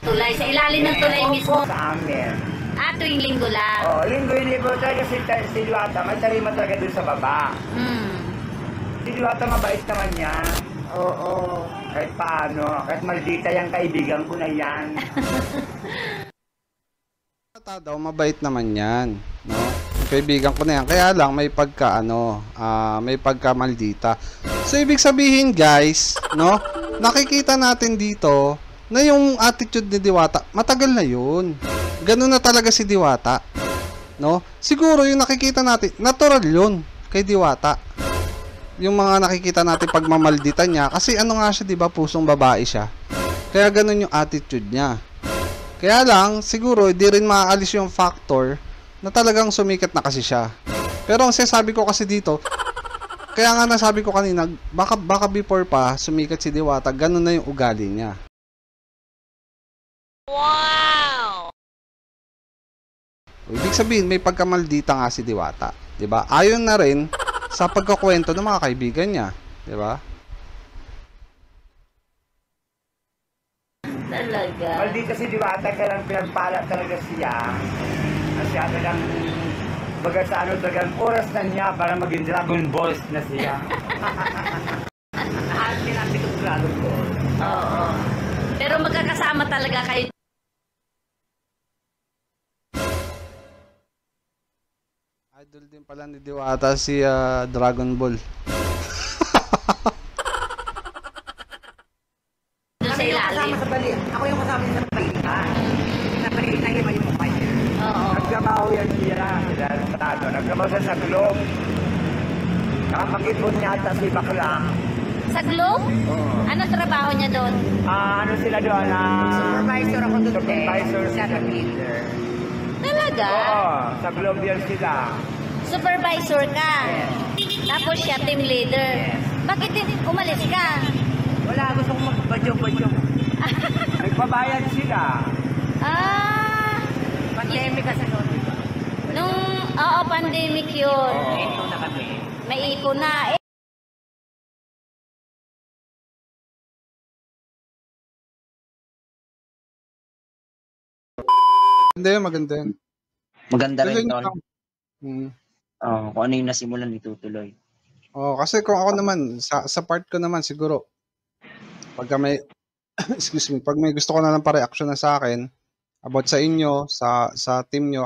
Tulay, sa ilalim ng tulay mismo. Sa amin. Tuwing linggo lang. Linggo talaga si Diwata, may tarima talaga dun sa baba. Si Diwata mabait naman yan. Oo. Kahit paano, kahit maldita yung kaibigan ko na yan. Daw mabait naman yan, no? Kaibigan ko na yan. Kaya lang may pagka may pagka maldita. So ibig sabihin, guys, no? Nakikita natin dito na yung attitude ni Diwata, matagal na yun. Ganun na talaga si Diwata, no? Siguro yung nakikita natin, natural yun kay Diwata. Yung mga nakikita natin pagmamaldita niya, kasi ano nga siya, 'di ba? Pusong babae siya. Kaya ganun yung attitude niya. Kaya lang, siguro, di rin maaalis yung factor na talagang sumikat na kasi siya. Pero ang sinasabi ko kasi dito, kaya nga nasabi ko kanina, baka before pa sumikat si Diwata, ganun na yung ugali niya. Wow! Ibig sabihin, may pagkamaldita nga si Diwata. 'Di ba? Ayon na rin sa pagkukwento ng mga kaibigan niya. 'Di ba? Talaga. Maldita si Diwata, kaya lang pinagpala talaga siya. At siya talagang, baga sa talagang oras na niya para maging Dragon Balls na siya. Lahat pinapit ng Dragon Ball. Oo. Pero magkakasama talaga kayo. Idol din pala ni Diwata si Dragon Ball. Sa ilalim. Sa bali. Ako yung kasama niya sa balikan. Sa balikan niya yung mukha niya. Oo. Nagtrabaho yan siya. Nagtrabaho siya sa Globe. Nakapag-ipon niya ata si Bakla. Sa Globe? Oo. Ano trabaho niya doon? Ano sila doon? Supervisor ako doon. Supervisor sila leader. Talaga? Oo, sa Globe yan sila. Supervisor ka. Tapos siya team leader. Bakit umalis ka? Wala, gusto kong magbadyo-badyo. Nagpabayad sila. Pandemic kasi noon. Oo, pandemic yun. May ipon na kami. May ipon na. Maganda yun, maganda yun. Maganda rin, Tuloy Tol. lang. Kung ano yung nasimulan, itutuloy. Kasi kung ako naman, sa part ko naman siguro, pagka may, excuse me, pag may gusto ko na lang pa-reaction na sa akin, about sa inyo, sa team nyo,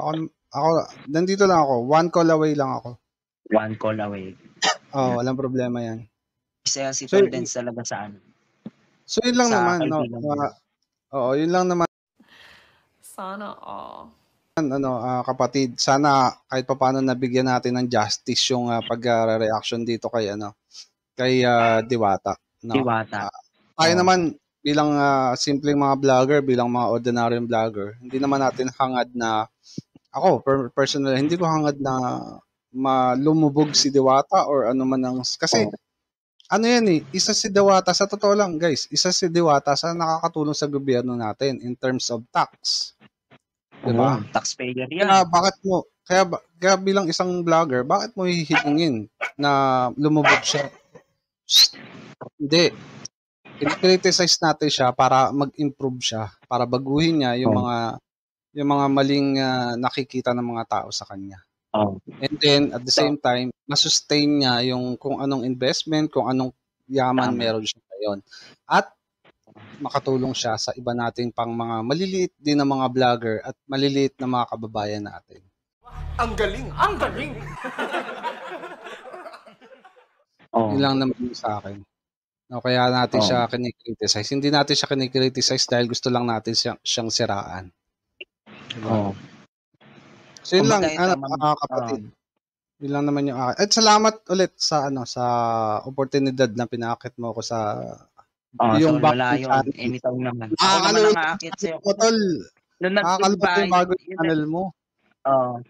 ako, nandito lang ako, one call away lang ako. One call away. Walang problema yan. Isa yan si So, Tol din talaga sa ano. So yun lang Sa naman, no? kaibigan. Yun lang naman. Sana all. Kapatid, sana kahit papaano nabigyan natin ng justice yung pag-reaction dito kay Diwata, no? Diwata. Tayo naman bilang simpleng mga vlogger, bilang mga ordinaryong vlogger, hindi naman natin hangad na ako personally, hindi ko hangad na malumubog si Diwata or ano man ang kasi ano yan isa si Diwata sa totoo lang guys, isa si Diwata sa nakakatulong sa gobyerno natin in terms of tax. Diba? Taxpayer yan. Kaya bilang isang vlogger, bakit mo hihingin na lumubog siya? Hindi. I-criticize natin siya para mag-improve siya, para baguhin niya yung mga maling nakikita ng mga tao sa kanya. And then at the same time, masustain niya yung kung anong investment, kung anong yaman meron siya ngayon. At makatulong siya sa iba nating pang mga maliliit din na mga vlogger at maliliit na mga kababayan natin. Ang galing! Ang galing! Yun lang naman yung sa akin. No, kaya natin siya kinikriticize. Hindi natin siya kinikriticize dahil gusto lang natin siyang siraan. Diba? So yun lang, mga kapatid. Yun lang naman yung akin. At salamat ulit sa oportunidad na pinakit mo ko sa yung so wala yun. Anytime naman. Ako naman ang aakit sa'yo. Nung channel mo.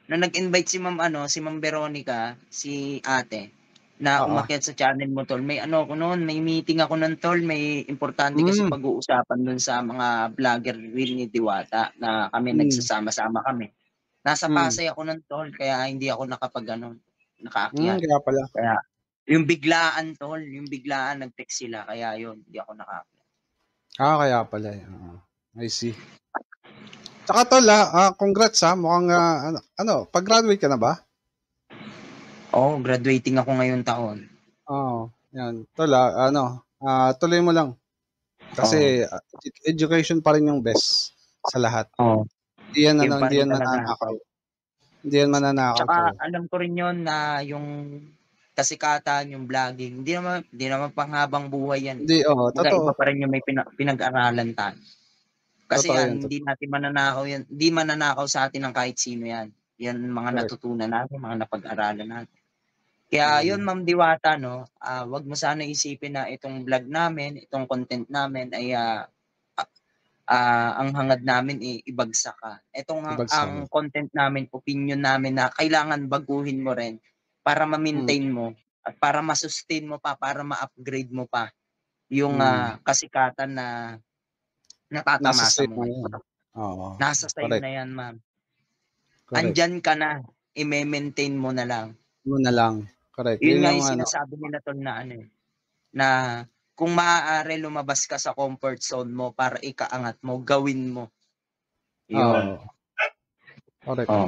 Nung nag-invite si Ma'am Veronica, si ate, na umakyat sa channel mo, Tol. May ako noon, may meeting ako nun, Tol. May importante kasi pag-uusapan dun sa mga vlogger rin ni Diwata na kami nagsasama-sama kami. Nasa Pasay ako nun, Tol, kaya hindi ako nakaakyat. Kaya pala. Kaya yung biglaan, Tol, nag-text sila, kaya yun, hindi ako nakaakyat. Kaya pala. I see. Tsaka tol, congrats mukhang pag-graduate ka na ba? Oo, graduating ako ngayong taon. Oo, yan. Tol, tuloy mo lang. Kasi education pa rin yung best sa lahat. Oo. Hindi yan, Yun pa hindi rin yan talaga. mananakaw. Hindi yan mananakaw, Tsaka tol. alam ko rin yon na yung kasikatan, yung vlogging, hindi naman panghabang buhay yan. Hindi, Iba totoo. pa rin yung may pinag-aralan tayo. Kasi Totoo yan, yun, hindi natin mananakaw yan. Hindi mananakaw sa atin ng kahit sino yan. Yan mga Correct. natutunan natin, mga napag-aralan natin. Kaya yun, Ma'am Diwata, no, wag mo sana isipin na itong vlog namin, itong content namin ay ang hangad namin ibagsak ka. Ibagsak Ang content namin, opinion namin na kailangan baguhin mo rin para ma-maintain mo at para ma-sustain mo pa, para ma-upgrade mo pa yung kasikatan na Nasa natatamasa state mo. mo yan. Oo. Nasa sa'yo Correct. na yan, ma'am. Correct. Andyan ka na, i-maintain mo na lang. Mo na lang. Correct. Yun nga yung yung sinasabi nila tol na na kung maaari lumabas ka sa comfort zone mo para ikaangat mo, gawin mo. Yun. Correct. Oh.